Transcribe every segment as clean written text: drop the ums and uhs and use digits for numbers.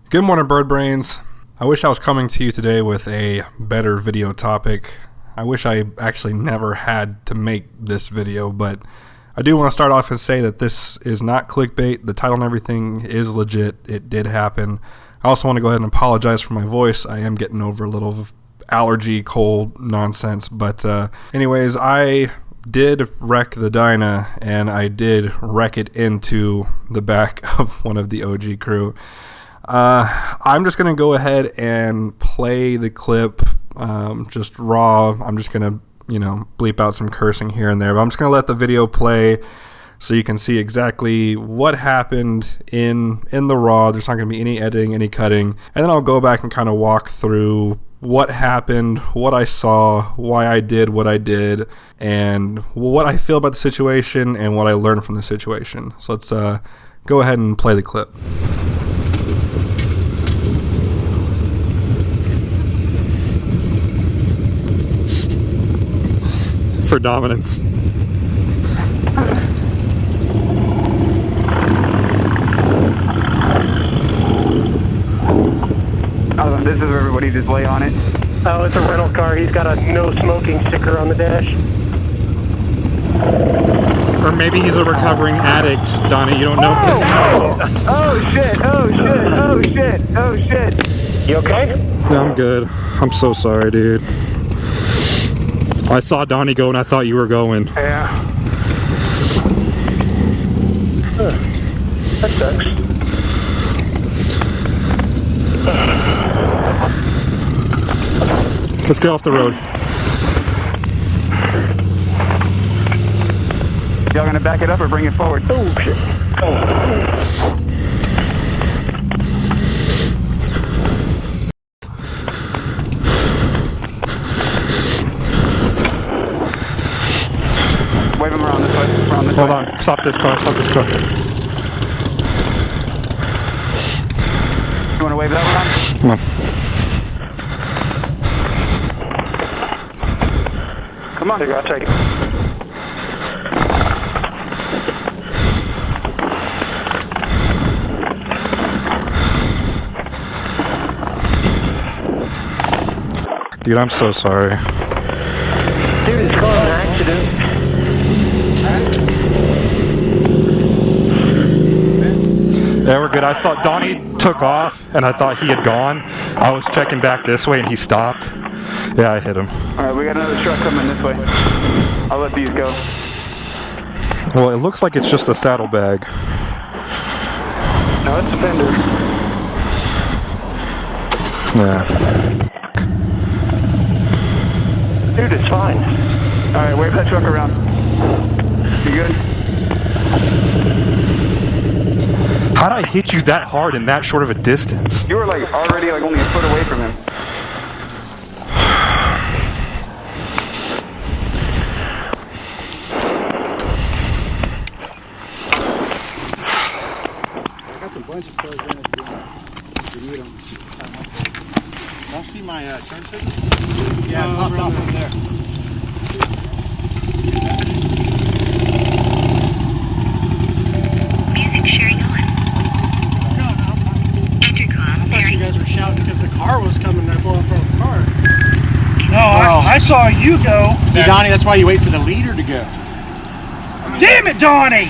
Good morning, Bird Brains. I wish I was coming to you today with a better video topic. I wish I actually never had to make this video, but I do want to start off and say that this is not clickbait. The title and everything is legit. It did happen. I also want to go ahead and apologize for my voice. I am getting over a little allergy, cold nonsense. But anyways, I did wreck the Dyna, and I did wreck it into the back of one of the OG crew. I'm just going to go ahead and play the clip just raw. I'm just going to, bleep out some cursing here and there. But I'm just going to let the video play so you can see exactly what happened in the raw. There's not going to be any editing, any cutting. And then I'll go back and kind of walk through what happened, what I saw, why I did what I did, and what I feel about the situation and what I learned from the situation. So let's go ahead and play the clip. For dominance. This is where everybody just lay on it. Oh, it's a rental car. He's got a no smoking sticker on the dash. Or maybe he's a recovering addict, Donnie, you don't know. Oh shit, oh shit, oh shit, oh shit. You okay? Yeah, I'm good. I'm so sorry, dude. I saw Donnie go and I thought you were going. Yeah. That sucks. Let's get off the road. Y'all gonna back it up or bring it forward? Oh shit. Oh. Wave him around this way. Around this Hold way. on. Stop this car. Stop this car. You wanna wave that one Come on. Come on. There you go, I'll take it. Dude, I'm so sorry. Dude, it's caused an accident. Yeah, we're good. I saw Donnie took off and I thought he had gone. I was checking back this way and he stopped. Yeah, I hit him. Alright, we got another truck coming this way. I'll let these go. Well, it looks like it's just a saddlebag. No, it's a fender. Yeah. Dude, it's fine. Alright, wave that truck around. You good? How'd I hit you that hard in that short of a distance? You were already only a foot away from him. I got some bunch of cars in it. You need them. Don't see my turn signal? Yeah, popped off over there. Music sharing on. Intercom. I thought you guys were shouting because the car was coming and I pulled up from the car. No, I saw you go. See, Donnie, that's why you wait for the leader to go. Damn it, Donnie!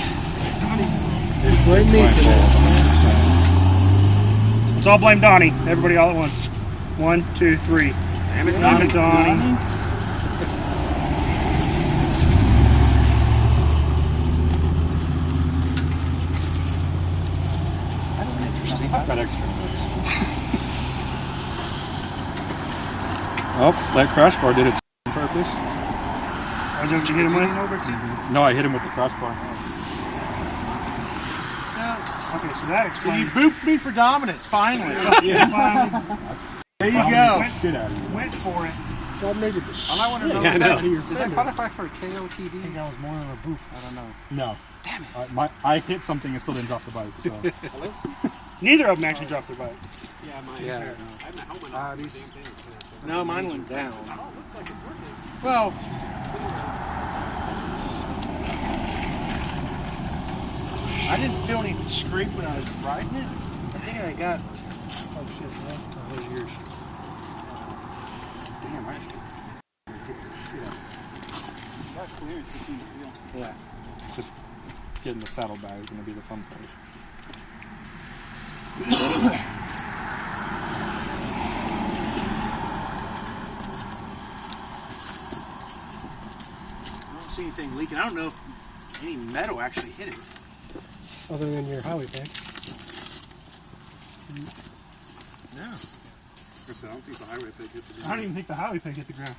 Let's all blame Donnie. Everybody all at once. 1, 2, 3. Damn it, Donnie. I've got extra. Oh, that crash bar did it on purpose. Is that what you hit him with? No, I hit him with the crash bar. Okay, so that So you explains. booped me for dominance, finally. Yeah, finally There you go. went for it. Dominated the shit. All I want to know is that qualify for a KOTD? I think that was more than a boop. I don't know. No. Damn it. I hit something and still didn't drop the bike. So. Neither of them actually dropped their bike. Yeah, mine. Yeah. I have my helmet on. These... No, mine went down. Well, I didn't feel any scrape when I was riding it. I think I got Those yours. Damn, I have to kick the shit out. That clearance between the wheels. Yeah. Just getting the saddlebag is going to be the fun part. I don't see anything leaking. I don't know if any metal actually hit it. Other than your Harley pack. No. I don't think the highway pig hit the ground. I don't even think the Harley pack hit the ground.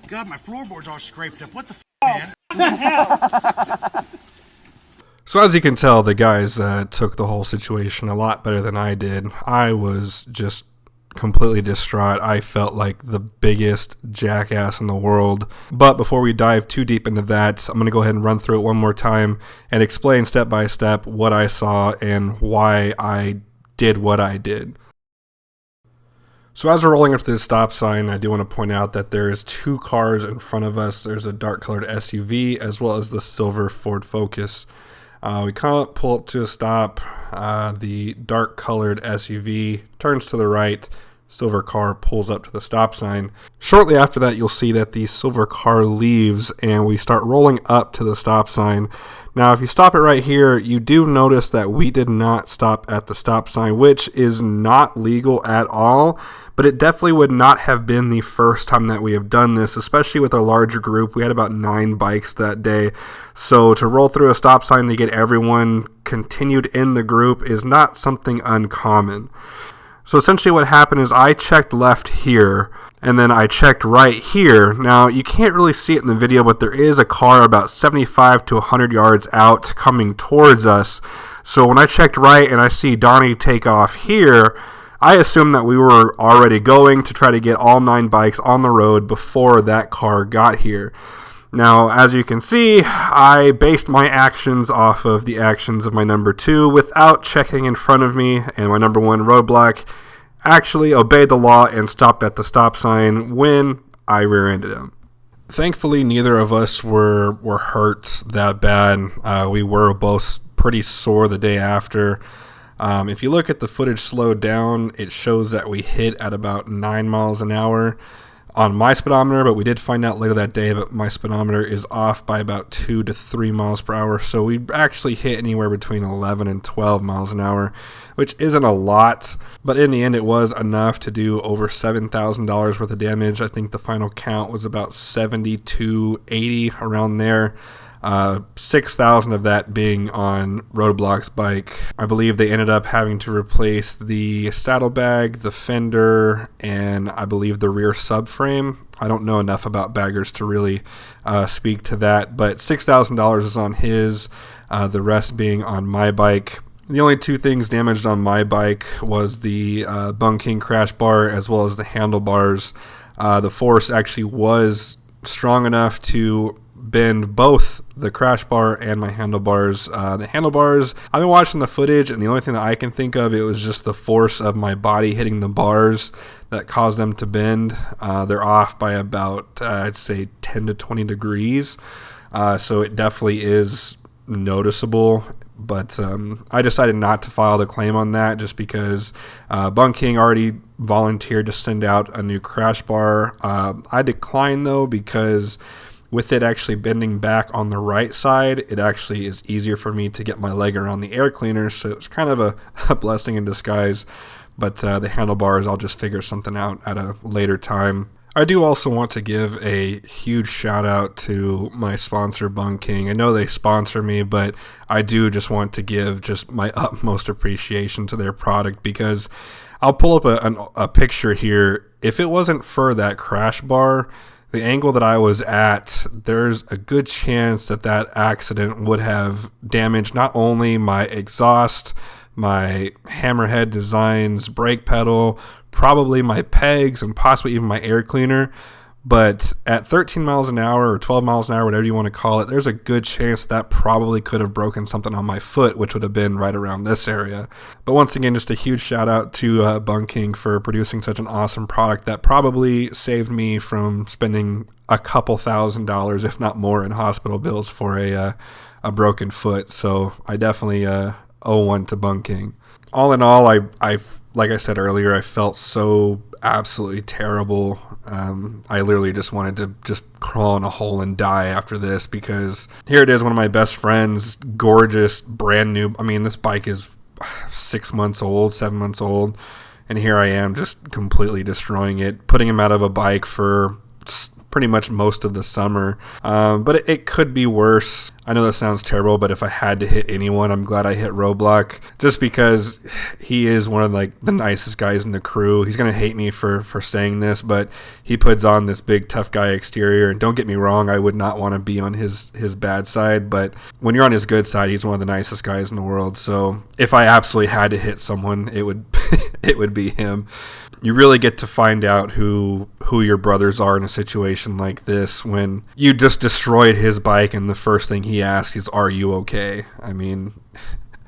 God, my floorboard's all scraped up. What the f, man? So as you can tell, the guys took the whole situation a lot better than I did. I was just completely distraught. I felt like the biggest jackass in the world. But before we dive too deep into that, I'm going to go ahead and run through it one more time and explain step by step what I saw and why I did what I did. So as we're rolling up to this stop sign, I do want to point out that there is two cars in front of us. There's a dark colored SUV as well as the silver Ford Focus. We pull up to a stop. The dark colored SUV turns to the right. Silver car pulls up to the stop sign. Shortly after that, you'll see that the silver car leaves and we start rolling up to the stop sign. Now, if you stop it right here, you do notice that we did not stop at the stop sign, which is not legal at all, but it definitely would not have been the first time that we have done this, especially with a larger group. We had about 9 bikes that day, so to roll through a stop sign to get everyone continued in the group is not something uncommon. So essentially what happened is I checked left here, and then I checked right here. Now, you can't really see it in the video, but there is a car about 75 to 100 yards out coming towards us. So when I checked right and I see Donnie take off here, I assumed that we were already going to try to get all 9 bikes on the road before that car got here. Now, as you can see, I based my actions off of the actions of my number 2 without checking in front of me, and my number 1 roadblock actually obeyed the law and stopped at the stop sign when I rear-ended him. Thankfully, neither of us were hurt that bad. We were both pretty sore the day after. If you look at the footage slowed down, it shows that we hit at about 9 miles an hour on my speedometer, but we did find out later that day that my speedometer is off by about 2 to 3 miles per hour. So we actually hit anywhere between 11 and 12 miles an hour, which isn't a lot, but in the end it was enough to do over $7,000 worth of damage. I think the final count was about 7280 around there. 6,000 of that being on Roadblock's bike. I believe they ended up having to replace the saddlebag, the fender, and I believe the rear subframe. I don't know enough about baggers to really speak to that, but $6,000 is on his, the rest being on my bike. The only 2 things damaged on my bike was the bunking crash bar as well as the handlebars. The force actually was strong enough to bend both the crash bar and my handlebars. The handlebars, I've been watching the footage, and the only thing that I can think of, it was just the force of my body hitting the bars that caused them to bend. They're off by about, I'd say 10 to 20 degrees. So it definitely is noticeable. But I decided not to file the claim on that just because Bunking already volunteered to send out a new crash bar. I declined though because with it actually bending back on the right side, it actually is easier for me to get my leg around the air cleaner, so it's kind of a blessing in disguise. But the handlebars, I'll just figure something out at a later time. I do also want to give a huge shout out to my sponsor, Bunking. I know they sponsor me, but I do just want to give just my utmost appreciation to their product, because I'll pull up a picture here. If it wasn't for that crash bar, the angle that I was at, there's a good chance that that accident would have damaged not only my exhaust, my hammerhead designs, brake pedal, probably my pegs, and possibly even my air cleaner. But at 13 miles an hour or 12 miles an hour, whatever you want to call it, there's a good chance that probably could have broken something on my foot, which would have been right around this area. But once again, just a huge shout out to Bunking for producing such an awesome product that probably saved me from spending a couple $1,000s, if not more, in hospital bills for a broken foot. So I definitely owe one to Bunking. All in all, I like I said earlier, I felt so absolutely terrible. I literally just wanted to just crawl in a hole and die after this, because here it is, one of my best friends, gorgeous, brand new. I mean, this bike is 6 months old, 7 months old, and here I am just completely destroying it, putting him out of a bike for pretty much most of the summer. But it could be worse. I know that sounds terrible, but if I had to hit anyone, I'm glad I hit Roblox, just because he is one of like the nicest guys in the crew. He's gonna hate me for saying this, but he puts on this big tough guy exterior, and don't get me wrong, I would not want to be on his bad side, but when you're on his good side, he's one of the nicest guys in the world. So if I absolutely had to hit someone, it would it would be him. You really get to find out who your brothers are in a situation like this when you just destroyed his bike and the first thing he asks is, "Are you okay?" I mean,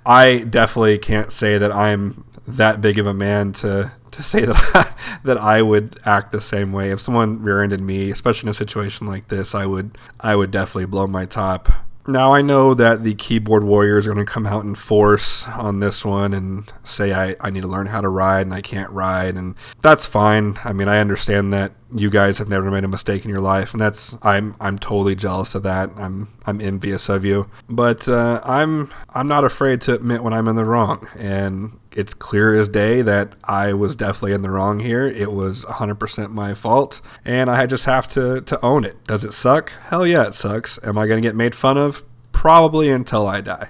I definitely can't say that I'm that big of a man to say that I would act the same way. If someone rear-ended me, especially in a situation like this, I would definitely blow my top. Now, I know that the keyboard warriors are going to come out in force on this one and say I need to learn how to ride and I can't ride, and that's fine. I mean, I understand that you guys have never made a mistake in your life, and I'm totally jealous of that. I'm envious of you, but I'm not afraid to admit when I'm in the wrong, and it's clear as day that I was definitely in the wrong here. It was 100% my fault, and I just have to own it. Does it suck? Hell yeah, it sucks. Am I going to get made fun of? Probably until I die.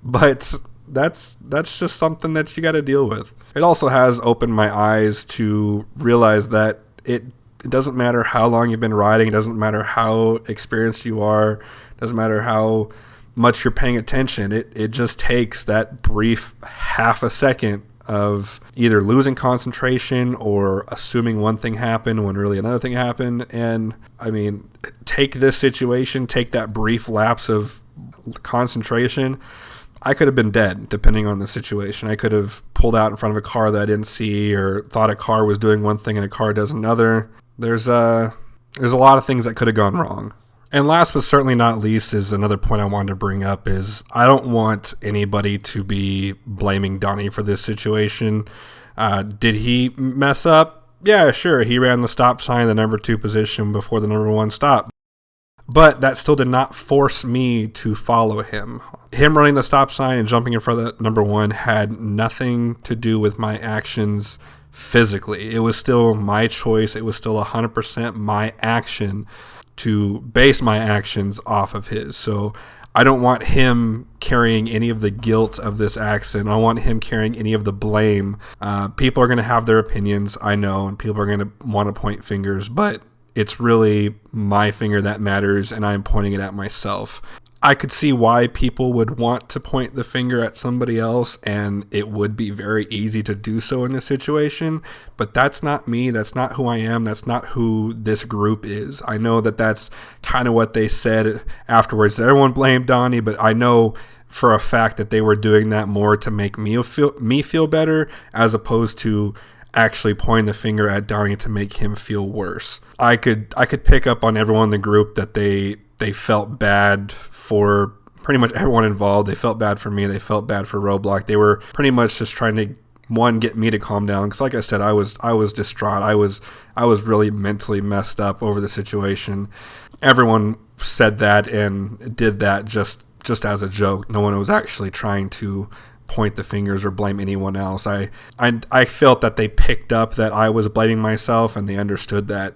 But that's just something that you got to deal with. It also has opened my eyes to realize that it doesn't matter how long you've been riding. It doesn't matter how experienced you are. It doesn't matter how much you're paying attention. It just takes that brief half a second of either losing concentration or assuming one thing happened when really another thing happened. And I mean, take this situation, take that brief lapse of concentration, I could have been dead depending on the situation. I could have pulled out in front of a car that I didn't see, or thought a car was doing one thing and a car does another. There's a lot of things that could have gone wrong. And last but certainly not least is another point I wanted to bring up is I don't want anybody to be blaming Donnie for this situation. Did he mess up? Yeah, sure. He ran the stop sign in the number 2 position before the number 1 stop. But that still did not force me to follow him. Him running the stop sign and jumping in front of the number 1 had nothing to do with my actions physically. It was still my choice. It was still 100% my action to base my actions off of his. So I don't want him carrying any of the guilt of this accident. I don't want him carrying any of the blame. People are going to have their opinions, I know, and people are going to want to point fingers, but it's really my finger that matters, and I'm pointing it at myself. I could see why people would want to point the finger at somebody else, and it would be very easy to do so in this situation, but that's not me. That's not who I am. That's not who this group is. I know that that's kind of what they said afterwards. Everyone blamed Donnie, but I know for a fact that they were doing that more to make me feel better, as opposed to actually pointing the finger at Donnie to make him feel worse. I could pick up on everyone in the group that they felt bad for pretty much everyone involved. They felt bad for me. They felt bad for Roblox. They were pretty much just trying to, one, get me to calm down, because like I said, I was distraught. I was really mentally messed up over the situation. Everyone said that and did that just as a joke. No one was actually trying to point the fingers or blame anyone else. I felt that they picked up that I was blaming myself, and they understood that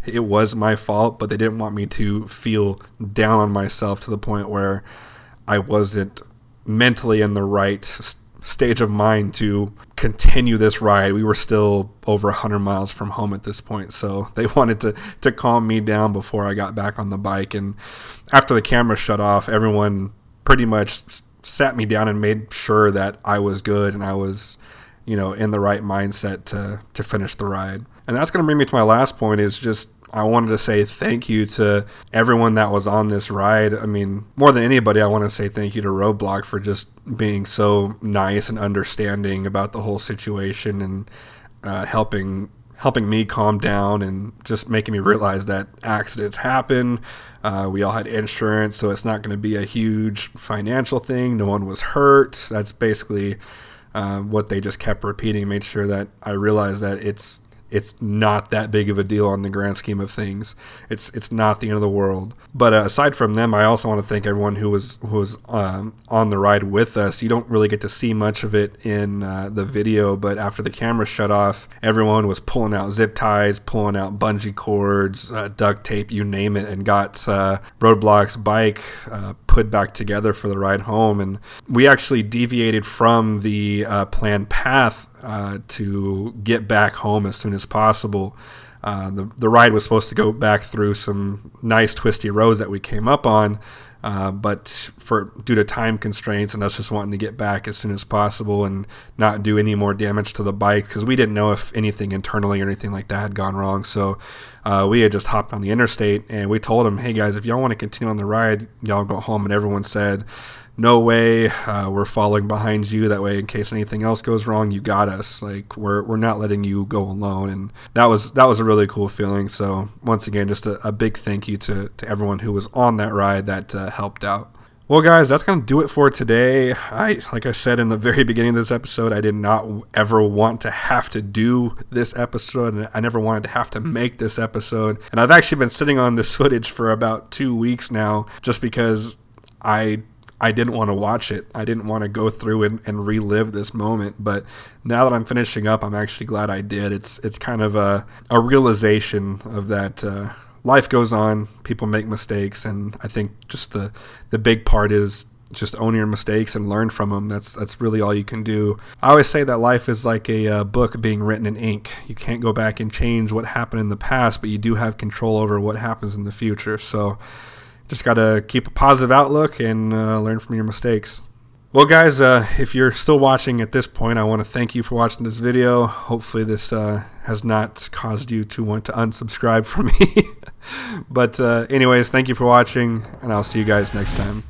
it was my fault, but they didn't want me to feel down on myself to the point where I wasn't mentally in the right stage of mind to continue this ride. We were still over 100 miles from home at this point, so they wanted to calm me down before I got back on the bike. And after the camera shut off, everyone pretty much sat me down and made sure that I was good and I was, in the right mindset to finish the ride. And that's going to bring me to my last point, is just I wanted to say thank you to everyone that was on this ride. I mean, more than anybody, I want to say thank you to Roadblock for just being so nice and understanding about the whole situation, and helping me calm down and just making me realize that accidents happen. We all had insurance, so it's not going to be a huge financial thing. No one was hurt. That's basically what they just kept repeating made sure that I realized that it's not that big of a deal on the grand scheme of things. It's not the end of the world. But aside from them, I also want to thank everyone who was on the ride with us. You don't really get to see much of it in the video, but after the camera shut off, everyone was pulling out zip ties, pulling out bungee cords, duct tape, you name it, and got Roadblock's bike put back together for the ride home. And we actually deviated from the planned path to get back home as soon as possible. The ride was supposed to go back through some nice twisty roads that we came up on, but due to time constraints and us just wanting to get back as soon as possible and not do any more damage to the bike, because we didn't know if anything internally or anything like that had gone wrong. So we had just hopped on the interstate and we told them, hey guys, if y'all want to continue on the ride, y'all go home. And everyone said, no way, we're following behind you. That way, in case anything else goes wrong, you got us. Like, we're not letting you go alone. And that was a really cool feeling. So once again, just a big thank you to everyone who was on that ride that helped out. Well, guys, that's going to do it for today. Like I said in the very beginning of this episode, I did not ever want to have to do this episode, and I never wanted to have to make this episode. And I've actually been sitting on this footage for about 2 weeks now, just because I didn't want to watch it. I didn't want to go through and relive this moment. But now that I'm finishing up, I'm actually glad I did. It's kind of a realization of that life goes on, people make mistakes, and I think just the big part is just own your mistakes and learn from them. That's really all you can do. I always say that life is like a book being written in ink. You can't go back and change what happened in the past, but you do have control over what happens in the future. So just got to keep a positive outlook and learn from your mistakes. Well, guys, if you're still watching at this point, I want to thank you for watching this video. Hopefully this has not caused you to want to unsubscribe from me. But anyways, thank you for watching, and I'll see you guys next time.